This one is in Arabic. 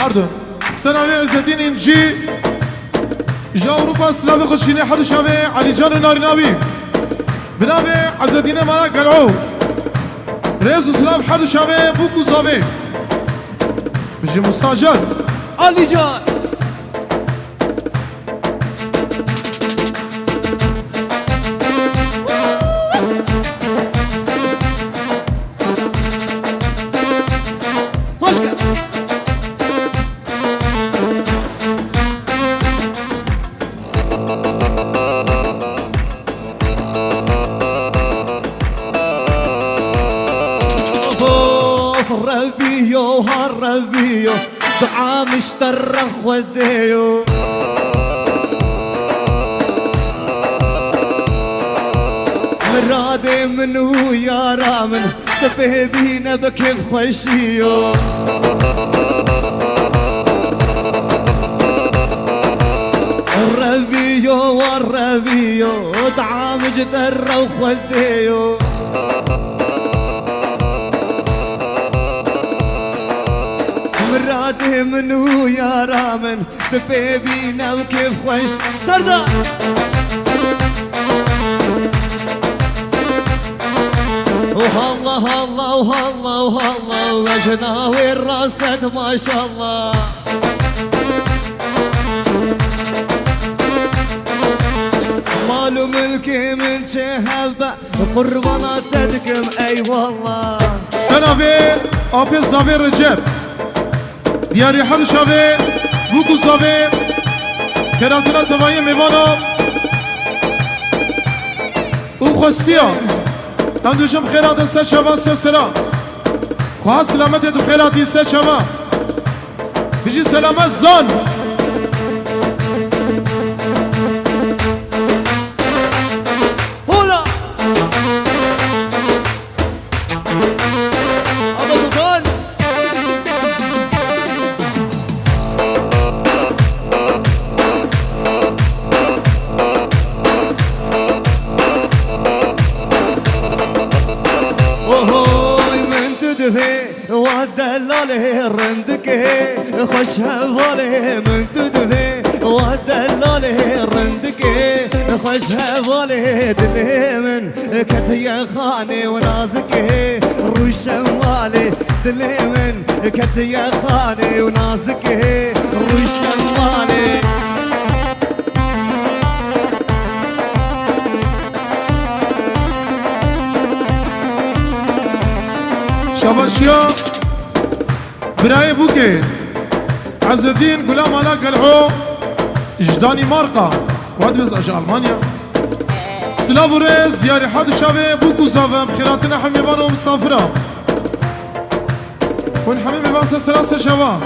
pardon. Senavê Ezzetîn İnci ji Avrupa Slavê xweşînê hadu şavê Alîcan û Narînavî bi navê Ezzetînê mala Gel'û rêz û silav hadu şavê bûk û zavê bijî Musa Can Alîcan hoş geldin. ربيو هالربيو دعاء مشترخ وديو مرادي منو يا رامن تبهبينا بكيف خشيو الربيو والربيو دعاء مشترخ وديو مرادي منو يا رامن بيبينا وكيف خوش سردار والله الله والله والله وجناوي الراسد ما شاء الله مالو ملكي من شهبة قربانات تدقم اي والله Senavê Apê Zavê Recep Diyarî hadu şavê bûk û zavê keratina zevayê mêvana û xwestiya em dibêjim xêratin ser çavan sersera xweha selametê tu xêratî ser çavan bijî selamet zan هولا أبو سلطان وهوي من تدفي والدلالة رندك خوش هفالي من تدفي والدلالة رندك خوش هفالي دلي من كتيا خاني ونازك روي شمالي دلي من كتيا خاني ونازك روي شمالي شاباشيا براي بوكي عز الدين غلام على قلعو جداني مارقا واد بز اجا المانيا سلاف ورز ياري حد شابه بوكو زافم خيراتنا حميبان ومسافرة ون حميم بان سلسلة شباب